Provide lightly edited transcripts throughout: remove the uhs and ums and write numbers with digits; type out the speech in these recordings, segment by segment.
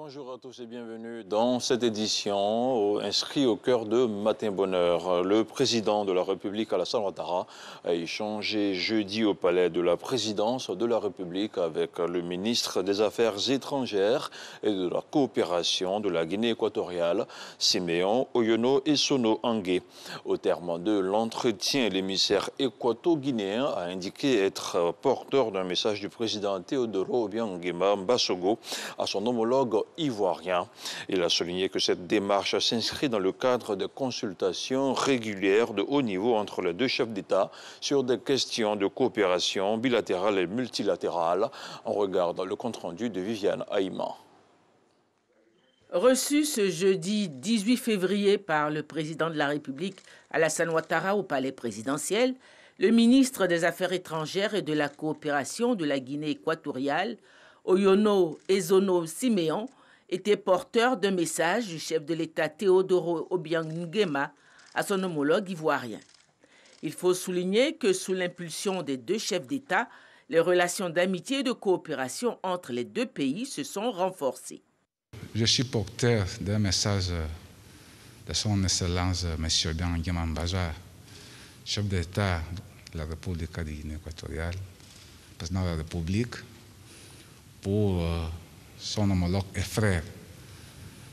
Bonjour à tous et bienvenue dans cette édition inscrit au cœur de Matin Bonheur. Le président de la République, Alassane Ouattara, a échangé jeudi au palais de la présidence de la République avec le ministre des Affaires étrangères et de la coopération de la Guinée équatoriale, Siméon Oyono Essono Angué. Au terme de l'entretien, l'émissaire équato-guinéen a indiqué être porteur d'un message du président Teodoro Obiang Nguema Mbasogo à son homologue ivoirien. Il a souligné que cette démarche s'inscrit dans le cadre de consultations régulières de haut niveau entre les deux chefs d'État sur des questions de coopération bilatérale et multilatérale. On regarde le compte-rendu de Viviane Haïma. Reçu ce jeudi 18 février par le président de la République, Alassane Ouattara, au palais présidentiel, le ministre des Affaires étrangères et de la coopération de la Guinée équatoriale, Oyono Essono Siméon, était porteur d'un message du chef de l'État Teodoro Obiang Nguema à son homologue ivoirien. Il faut souligner que sous l'impulsion des deux chefs d'État, les relations d'amitié et de coopération entre les deux pays se sont renforcées. Je suis porteur d'un message de son Excellence M. Obiang Nguema Mbasogo, chef d'État de la République de Guinée équatoriale, président de la République, pour son homologue et frère,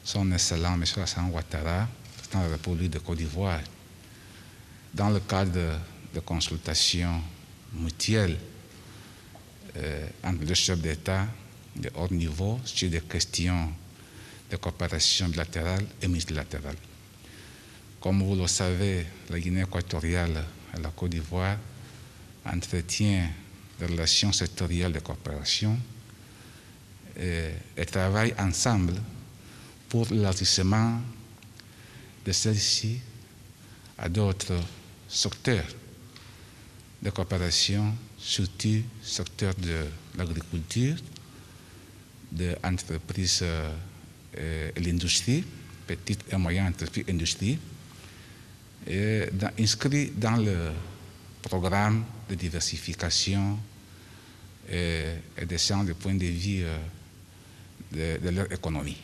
son Excellent M. Alassane Ouattara, président de la République de Côte d'Ivoire, dans le cadre de consultations mutuelles entre deux chefs d'État de haut niveau sur des questions de coopération bilatérale et multilatérale. Comme vous le savez, la Guinée équatoriale et la Côte d'Ivoire entretiennent des relations sectorielles de coopération et travaillent ensemble pour l'élargissement de celle-ci à d'autres secteurs de coopération, surtout secteur de l'agriculture, de l'entreprise et l'industrie, petite et moyenne entreprise industrie, et inscrit dans le programme de diversification et d'échange de points de vue de leur économie.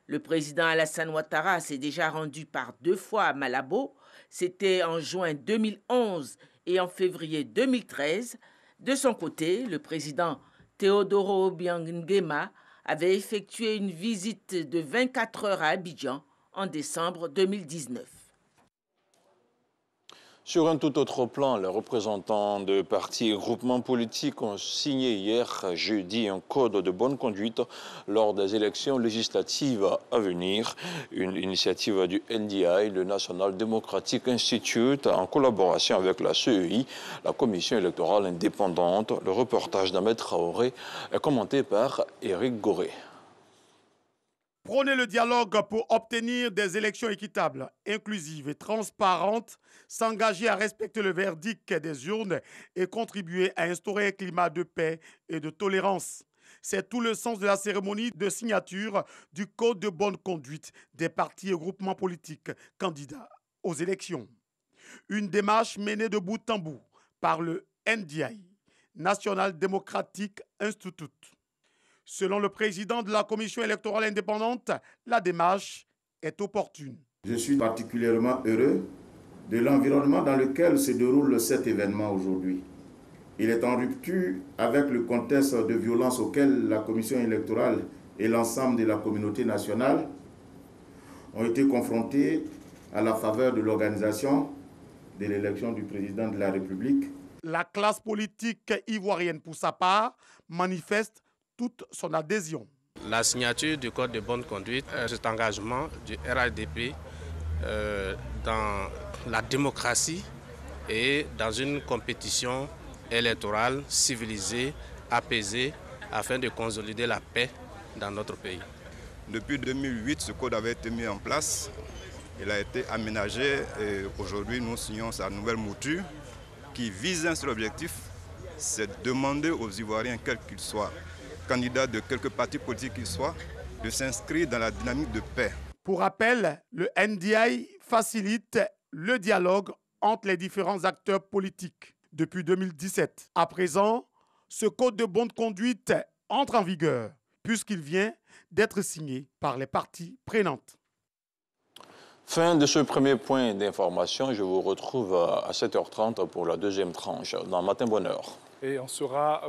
Le président Alassane Ouattara s'est déjà rendu par 2 fois à Malabo. C'était en juin 2011 et en février 2013. De son côté, le président Teodoro Obiang Nguema avait effectué une visite de 24 heures à Abidjan en décembre 2019. Sur un tout autre plan, les représentants de partis et groupements politiques ont signé hier, jeudi, un code de bonne conduite lors des élections législatives à venir. Une initiative du NDI, le National Democratic Institute, en collaboration avec la CEI, la Commission électorale indépendante. Le reportage d'Ahmed Traoré est commenté par Éric Goré. Prôner le dialogue pour obtenir des élections équitables, inclusives et transparentes, s'engager à respecter le verdict des urnes et contribuer à instaurer un climat de paix et de tolérance. C'est tout le sens de la cérémonie de signature du Code de bonne conduite des partis et groupements politiques candidats aux élections. Une démarche menée de bout en bout par le NDI, National Democratic Institute. Selon le président de la Commission électorale indépendante, la démarche est opportune. Je suis particulièrement heureux de l'environnement dans lequel se déroule cet événement aujourd'hui. Il est en rupture avec le contexte de violence auquel la Commission électorale et l'ensemble de la communauté nationale ont été confrontés à la faveur de l'organisation de l'élection du président de la République. La classe politique ivoirienne, pour sa part, manifeste toute son adhésion. La signature du Code de bonne conduite, cet engagement du RHDP dans la démocratie et dans une compétition électorale civilisée, apaisée, afin de consolider la paix dans notre pays. Depuis 2008, ce code avait été mis en place. Il a été aménagé et aujourd'hui nous signons sa nouvelle mouture qui vise un seul objectif, c'est de demander aux Ivoiriens, quels qu'ils soient, candidats de quelque parti politique qu'ils soient, de s'inscrire dans la dynamique de paix. Pour rappel, le NDI facilite le dialogue entre les différents acteurs politiques depuis 2017. À présent, ce code de bonne conduite entre en vigueur. puisqu'il vient d'être signé par les parties prenantes. Fin de ce premier point d'information. Je vous retrouve à 7h30 pour la deuxième tranche dans Matin Bonheur. Et on sera